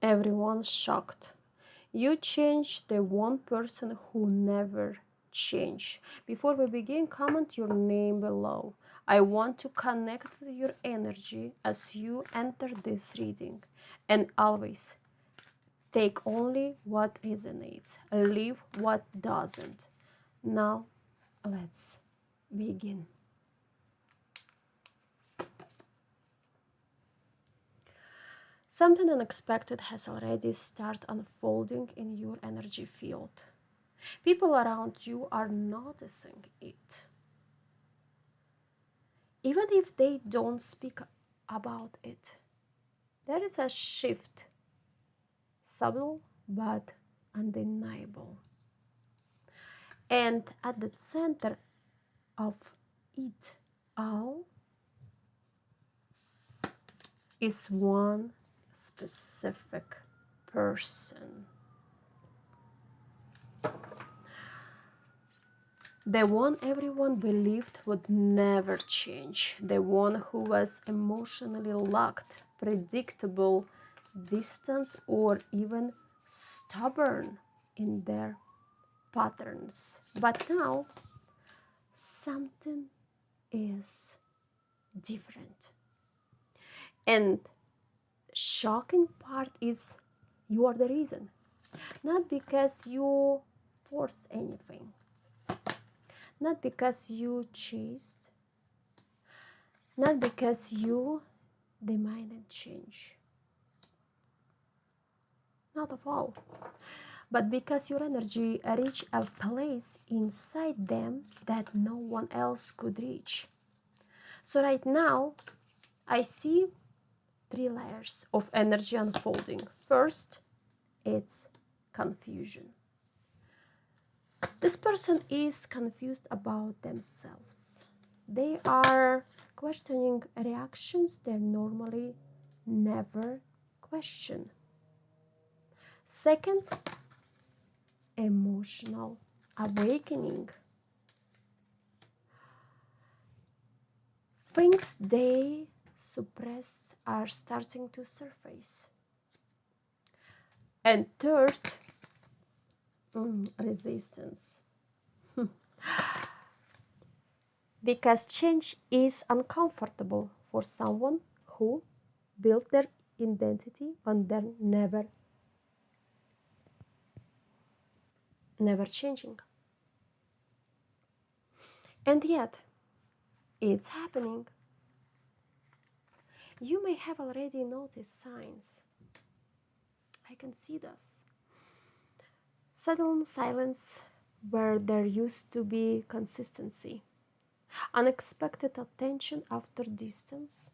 Everyone's shocked. You changed the one person who never changed. Before we begin, comment your name below. I want to connect with your energy as you enter this reading. And always take only what resonates, leave what doesn't. Now, let's begin. Something unexpected has already started unfolding in your energy field. People around you are noticing it. Even if they don't speak about it, there is a shift, subtle but undeniable. And at the center of it all is one specific person. The one everyone believed would never change. The one who was emotionally locked, predictable, distant, or even stubborn in their patterns. But now, something is different. And shocking part is you are the reason. Not because you forced anything. Not because you chased. Not because you demanded change. Not at all. But because your energy reached a place inside them that no one else could reach. So right now, I see three layers of energy unfolding. First, it's confusion. This person is confused about themselves. They are questioning reactions they normally never question. Second, emotional awakening. Things they suppress are starting to surface. And third, resistance. Because change is uncomfortable for someone who built their identity on their never changing. And yet, it's happening. You may have already noticed signs. I can see this. Sudden silence where there used to be consistency. Unexpected attention after distance.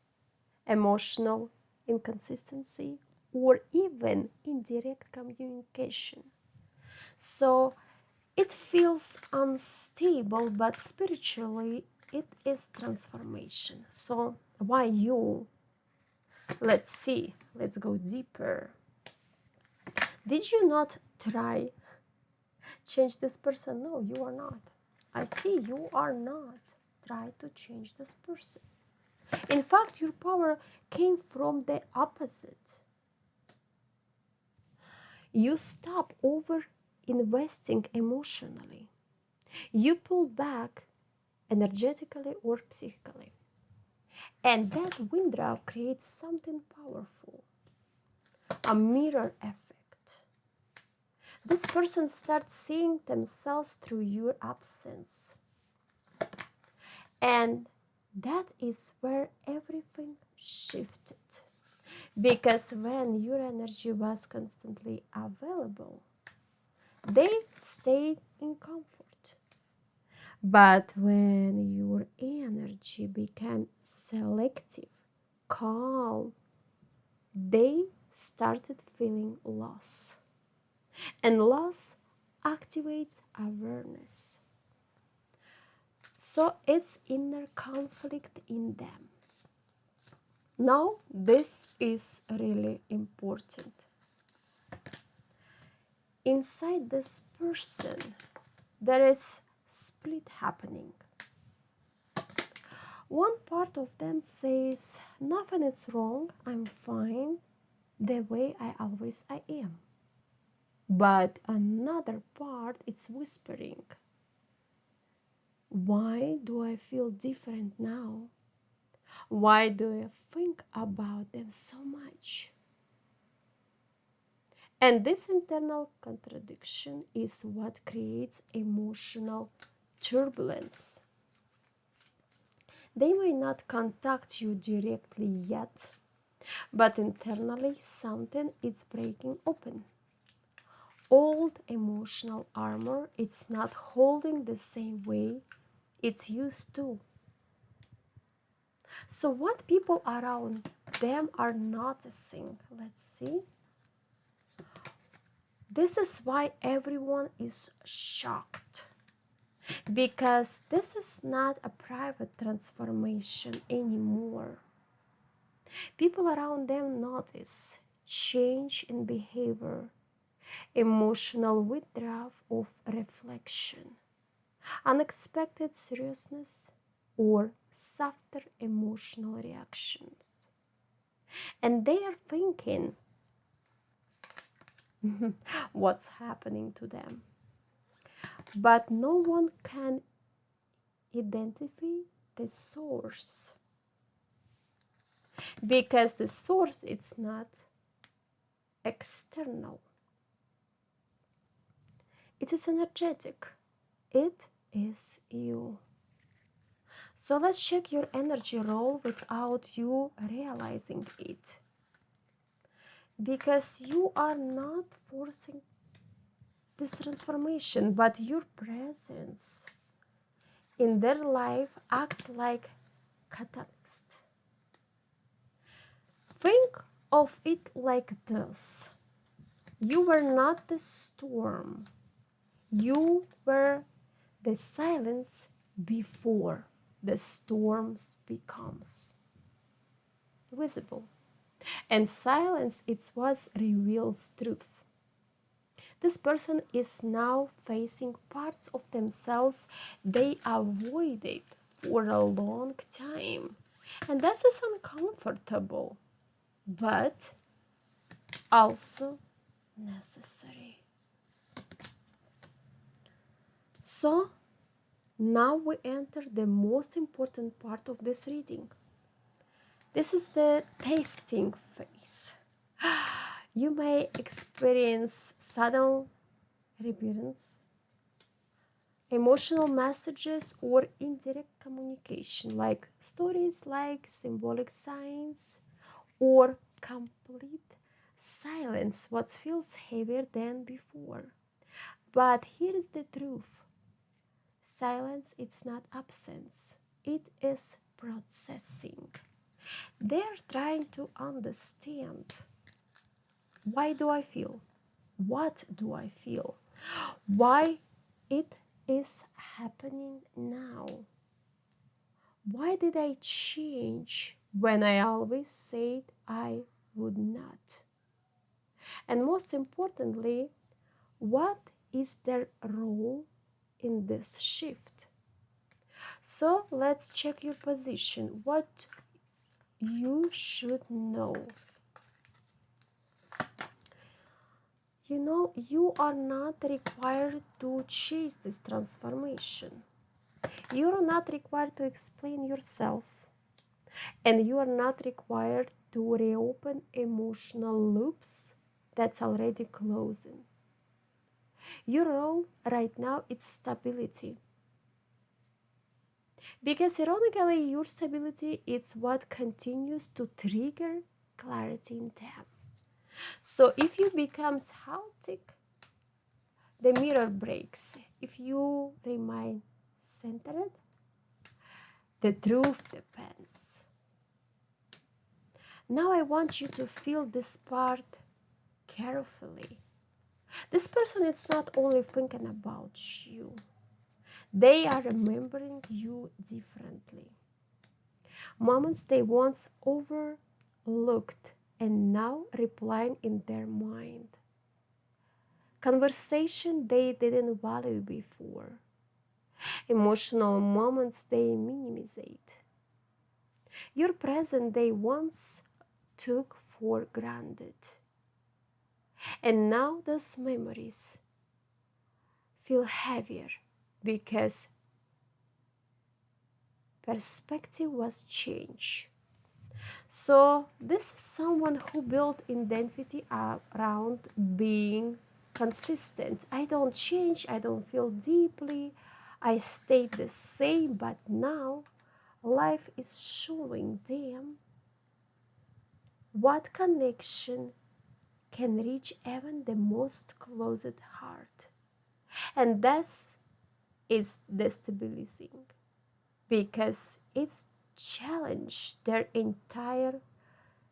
Emotional inconsistency or even indirect communication. So it feels unstable, but spiritually it is transformation. So why you? Let's see. Let's go deeper. Did you not try change this person? No, you are not. I see you are not try to change this person. In fact, your power came from the opposite. You stop over investing emotionally. You pull back energetically or psychically. And that window creates something powerful, a mirror effect. This person starts seeing themselves through your absence. And that is where everything shifted. Because when your energy was constantly available, they stayed in comfort. But when your energy became selective, calm, they started feeling loss. And loss activates awareness. So it's inner conflict in them. Now, this is really important. Inside this person, there is split happening. One part of them says, nothing is wrong, I'm fine. the way I am. But another part, it's whispering. Why do I feel different now? Why do I think about them so much? And this internal contradiction is what creates emotional turbulence. They may not contact you directly yet, but internally something is breaking open. Old emotional armor, it's not holding the same way it used to. So what people around them are noticing, let's see. This is why everyone is shocked. Because this is not a private transformation anymore. People around them notice change in behavior, emotional withdrawal of reflection, unexpected seriousness, or softer emotional reactions. And they are thinking what's happening to them. But no one can identify the source because the source is not external. It is energetic. It is you. So let's check your energy role without you realizing it. Because you are not forcing this transformation, but your presence in their life act like catalyst. Think of it like this. You were not the storm. You were the silence before the storms becomes visible. And silence, it was reveals truth. This person is now facing parts of themselves they avoided for a long time. And this is uncomfortable, but also necessary. So now we enter the most important part of this reading. This is the tasting phase. You may experience sudden rebirths, emotional messages, or indirect communication, like stories, like symbolic signs, or complete silence, what feels heavier than before. But here is the truth. Silence, it's not absence. It is processing. They're trying to understand. Why do I feel? What do I feel? Why it is happening now? Why did I change when I always said I would not? And most importantly, what is their role in this shift? So let's check your position. What you should know. You know, you are not required to chase this transformation. You are not required to explain yourself. And you are not required to reopen emotional loops that's already closing. Your role right now is stability. Because ironically, your stability is what continues to trigger clarity in them. So if you become chaotic, the mirror breaks. If you remain centered, the truth depends. Now I want you to feel this part carefully. This person is not only thinking about you, they are remembering you differently. Moments they once overlooked and now replying in their mind. Conversation they didn't value before. Emotional moments they minimized. Your present they once took for granted. And now those memories feel heavier because perspective was changed. So this is someone who built identity around being consistent. I don't change, I don't feel deeply, I stay the same, but now life is showing them what connection can reach even the most closed heart. And that is destabilizing because it's challenged their entire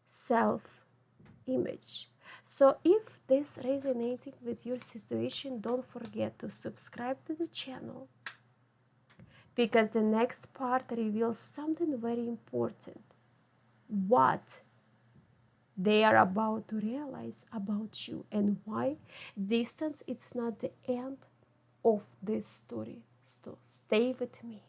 self image. So if this resonating with your situation, don't forget to subscribe to the channel because the next part reveals something very important. What they are about to realize about you and why distance it's not the end of this story. So stay with me.